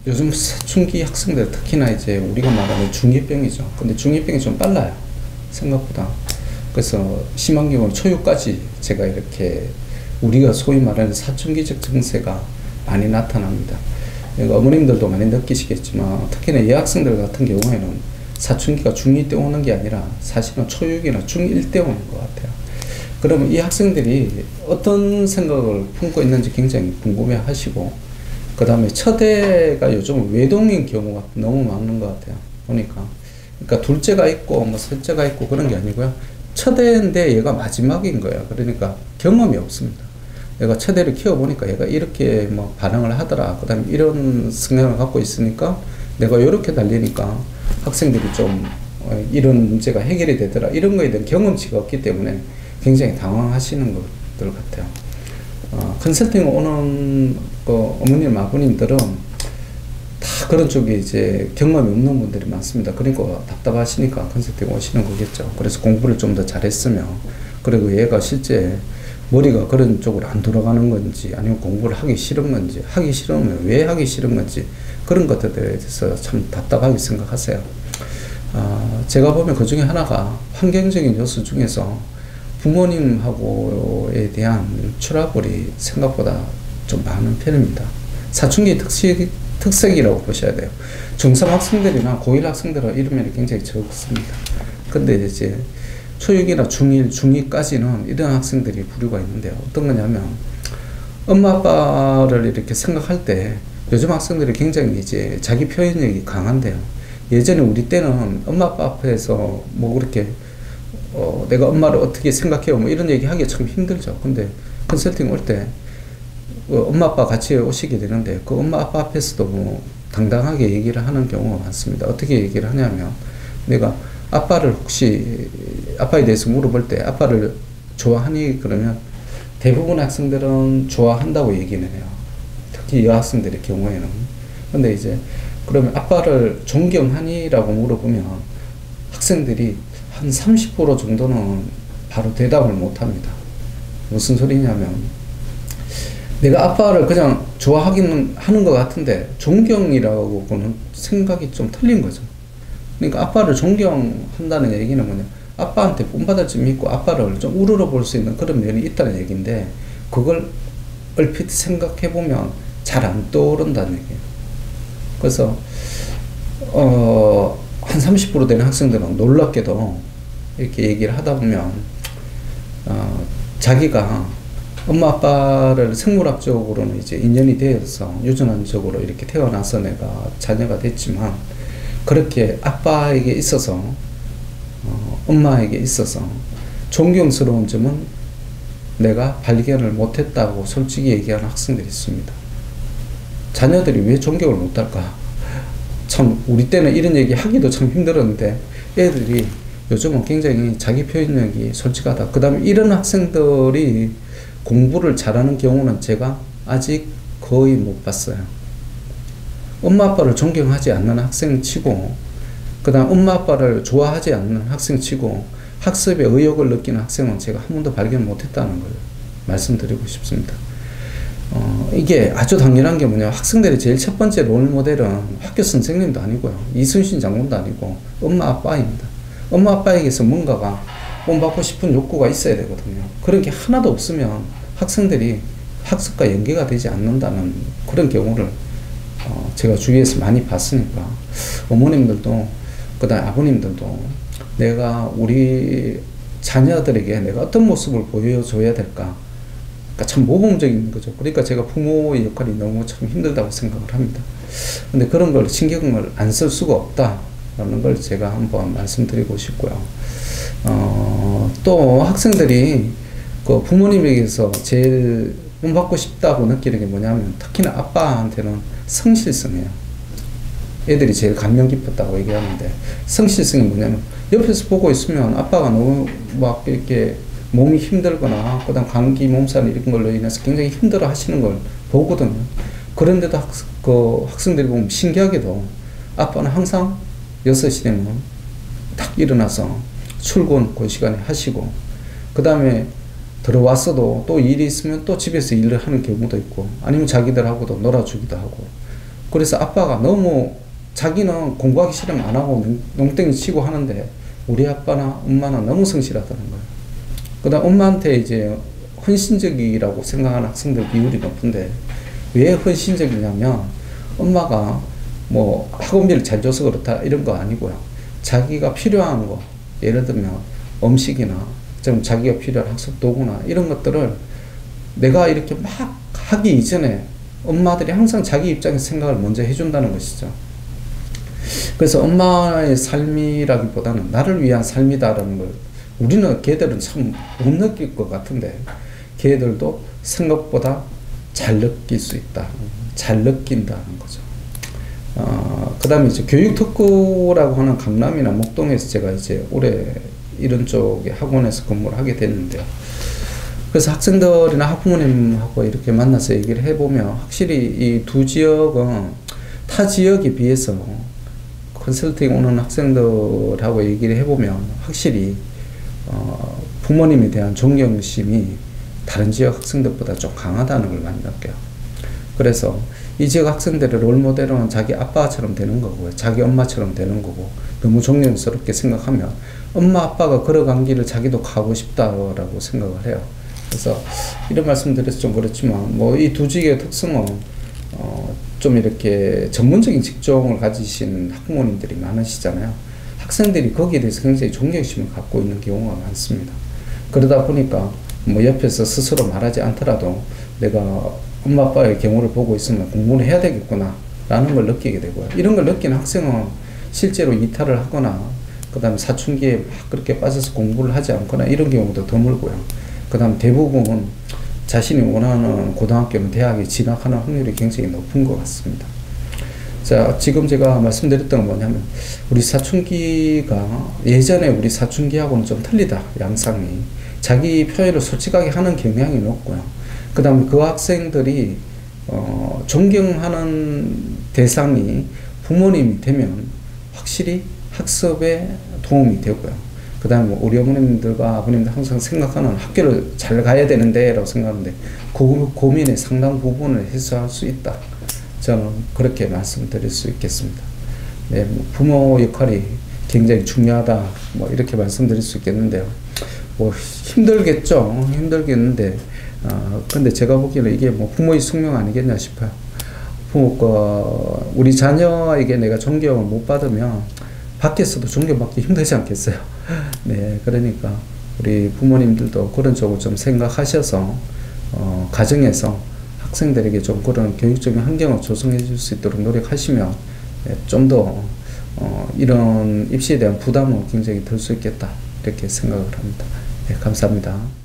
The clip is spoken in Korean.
요즘 사춘기 학생들 특히나 이제 우리가 말하는 중2병이죠. 근데 중2병이 좀 빨라요. 생각보다. 그래서 심한 경우는 초유까지 제가 이렇게 우리가 소위 말하는 사춘기적 증세가 많이 나타납니다. 그러니까 어머님들도 많이 느끼시겠지만 특히나 여학생들 같은 경우에는 사춘기가 중2 때 오는 게 아니라 사실은 초육이나 중1 때 오는 것 같아요. 그러면 이 학생들이 어떤 생각을 품고 있는지 굉장히 궁금해 하시고, 그 다음에 첫애가 요즘 외동인 경우가 너무 많은 것 같아요. 보니까. 그러니까 둘째가 있고, 뭐 셋째가 있고 그런 게 아니고요. 첫애인데 얘가 마지막인 거예요. 그러니까 경험이 없습니다. 얘가 첫애를 키워보니까 얘가 이렇게 뭐 반응을 하더라. 그 다음에 이런 성향을 갖고 있으니까 내가 이렇게 달리니까 학생들이 좀 이런 문제가 해결이 되더라. 이런 거에 대한 경험치가 없기 때문에 굉장히 당황하시는 것들 같아요. 컨설팅 오는 어머님, 아버님들은 다 그런 쪽에 이제 경험이 없는 분들이 많습니다. 그러니까 답답하시니까 컨설팅 오시는 거겠죠. 그래서 공부를 좀 더 잘했으면, 그리고 얘가 실제 머리가 그런 쪽으로 안 돌아가는 건지, 아니면 공부를 하기 싫은 건지, 하기 싫으면 왜 하기 싫은 건지, 그런 것들에 대해서 참 답답하게 생각하세요. 제가 보면 그 중에 하나가 환경적인 요소 중에서 부모님하고에 대한 트러블이 생각보다 좀 많은 편입니다. 사춘기 특색이라고 보셔야 돼요. 중3 학생들이나 고1 학생들은 이런 면이 굉장히 적습니다. 근데 이제 초육이나 중1, 중2까지는 이런 학생들이 부류가 있는데요. 어떤 거냐면, 엄마, 아빠를 이렇게 생각할 때 요즘 학생들이 굉장히 이제 자기 표현력이 강한데요. 예전에 우리 때는 엄마, 아빠 앞에서 뭐 그렇게 내가 엄마를 어떻게 생각해요? 뭐 이런 얘기 하기 참 힘들죠. 근데 컨설팅 올 때 엄마, 아빠 같이 오시게 되는데 그 엄마, 아빠 앞에서도 뭐 당당하게 얘기를 하는 경우가 많습니다. 어떻게 얘기를 하냐면, 내가 아빠를 혹시 아빠에 대해서 물어볼 때 아빠를 좋아하니? 그러면 대부분의 학생들은 좋아한다고 얘기는 해요. 특히 여학생들의 경우에는. 근데 이제 그러면 아빠를 존경하니? 라고 물어보면 학생들이 한 30% 정도는 바로 대답을 못 합니다. 무슨 소리냐면, 내가 아빠를 그냥 좋아하기는 하는 것 같은데 존경이라고 보는 생각이 좀 틀린 거죠. 그러니까 아빠를 존경한다는 얘기는 뭐냐, 아빠한테 본받을 점이 있고 아빠를 좀 우러러 볼 수 있는 그런 면이 있다는 얘기인데, 그걸 얼핏 생각해 보면 잘 안 떠오른다는 얘기예요. 그래서 한 30% 되는 학생들은 놀랍게도 이렇게 얘기를 하다 보면 자기가 엄마 아빠를 생물학적으로는 이제 인연이 되어서 유전적으로 이렇게 태어나서 내가 자녀가 됐지만, 그렇게 아빠에게 있어서 엄마에게 있어서 존경스러운 점은 내가 발견을 못했다고 솔직히 얘기하는 학생들이 있습니다. 자녀들이 왜 존경을 못할까? 참 우리 때는 이런 얘기 하기도 참 힘들었는데 애들이 요즘은 굉장히 자기 표현력이 솔직하다. 그 다음에 이런 학생들이 공부를 잘하는 경우는 제가 아직 거의 못 봤어요. 엄마 아빠를 존경하지 않는 학생 치고, 그 다음 엄마 아빠를 좋아하지 않는 학생 치고, 학습에 의욕을 느끼는 학생은 제가 한 번도 발견 못했다는 걸 말씀드리고 싶습니다. 이게 아주 당연한 게 뭐냐, 학생들의 제일 첫 번째 롤모델은 학교 선생님도 아니고요, 이순신 장군도 아니고 엄마 아빠입니다. 엄마 아빠에게서 뭔가가 본받고 싶은 욕구가 있어야 되거든요. 그런 게 하나도 없으면 학생들이 학습과 연계가 되지 않는다는 그런 경우를 제가 주위에서 많이 봤으니까, 어머님들도 그 다음 아버님들도 내가 우리 자녀들에게 내가 어떤 모습을 보여줘야 될까, 그러니까 참 모범적인 거죠. 그러니까 제가 부모의 역할이 너무 참 힘들다고 생각을 합니다. 근데 그런 걸 신경을 안 쓸 수가 없다라는 걸 제가 한번 말씀드리고 싶고요. 또 학생들이 그 부모님에게서 제일 본받고 싶다고 느끼는 게 뭐냐면, 특히나 아빠한테는 성실성이에요. 애들이 제일 감명 깊었다고 얘기하는데, 성실성이 뭐냐면 옆에서 보고 있으면 아빠가 너무 막 이렇게 몸이 힘들거나 그다음 감기 몸살 이런 걸로 인해서 굉장히 힘들어 하시는 걸 보거든요. 그런데도 학생들이 보면 신기하게도 아빠는 항상 6시 되면 딱 일어나서 출근 그 시간에 하시고, 그 다음에 들어왔어도 또 일이 있으면 또 집에서 일을 하는 경우도 있고, 아니면 자기들하고도 놀아주기도 하고, 그래서 아빠가 너무 자기는 공부하기 싫으면 안 하고 농땡이 치고 하는데 우리 아빠나 엄마는 너무 성실하다는 거예요. 그 다음 엄마한테 이제 헌신적이라고 생각하는 학생들 비율이 높은데 왜 헌신적이냐면 엄마가 뭐 학원비를 잘 줘서 그렇다 이런 거 아니고요. 자기가 필요한 거, 예를 들면 음식이나 좀 자기가 필요한 학습 도구나 이런 것들을 내가 이렇게 막 하기 이전에 엄마들이 항상 자기 입장에서 생각을 먼저 해준다는 것이죠. 그래서 엄마의 삶이라기보다는 나를 위한 삶이다라는 걸 우리는 걔들은 참 못 느낄 것 같은데 걔들도 생각보다 잘 느낄 수 있다. 잘 느낀다는 거죠. 그 다음에 이제 교육특구라고 하는 강남이나 목동에서 제가 이제 올해 이런 쪽에 학원에서 근무를 하게 됐는데요. 그래서 학생들이나 학부모님하고 이렇게 만나서 얘기를 해보면 확실히 이 두 지역은 타 지역에 비해서 컨설팅 오는 학생들하고 얘기를 해보면 확실히 부모님에 대한 존경심이 다른 지역 학생들보다 좀 강하다는 걸 많이 느껴요. 그래서 이 지역 학생들의 롤모델은 자기 아빠처럼 되는 거고요. 자기 엄마처럼 되는 거고 너무 존경스럽게 생각하면 엄마 아빠가 걸어간 길을 자기도 가고 싶다라고 생각을 해요. 그래서 이런 말씀 드려서 좀 그렇지만 뭐 이 두 지역의 특성은 좀 이렇게 전문적인 직종을 가지신 학부모님들이 많으시잖아요. 학생들이 거기에 대해서 굉장히 존경심을 갖고 있는 경우가 많습니다. 그러다 보니까 뭐 옆에서 스스로 말하지 않더라도 내가 엄마 아빠의 경우를 보고 있으면 공부를 해야 되겠구나 라는 걸 느끼게 되고요. 이런 걸 느끼는 학생은 실제로 이탈을 하거나 그 다음에 사춘기에 막 그렇게 빠져서 공부를 하지 않거나 이런 경우도 드물고요. 그 다음 대부분은 자신이 원하는 고등학교나 대학에 진학하는 확률이 굉장히 높은 것 같습니다. 자, 지금 제가 말씀드렸던 건 뭐냐면 우리 사춘기가 예전에 우리 사춘기하고는 좀 틀리다. 양상이. 자기 표현을 솔직하게 하는 경향이 높고요. 그 다음에 그 학생들이 존경하는 대상이 부모님이 되면 확실히 학습에 도움이 되고요. 그 다음에 우리 어머님들과 아버님들 항상 생각하는 학교를 잘 가야 되는데 라고 생각하는데 그 고민의 상당 부분을 해소할 수 있다. 저는 그렇게 말씀드릴 수 있겠습니다. 네, 부모 역할이 굉장히 중요하다. 뭐 이렇게 말씀드릴 수 있겠는데요. 뭐 힘들겠죠. 힘들겠는데 근데 제가 보기에는 이게 뭐 부모의 숙명 아니겠냐 싶어요. 부모가 우리 자녀에게 내가 존경을 못 받으면 밖에서도 존경받기 힘들지 않겠어요. 네, 그러니까 우리 부모님들도 그런 쪽을 좀 생각하셔서 가정에서 학생들에게 좀 그런 교육적인 환경을 조성해 줄 수 있도록 노력하시면 좀 더 이런 입시에 대한 부담은 굉장히 덜 수 있겠다 이렇게 생각을 합니다. 네, 감사합니다.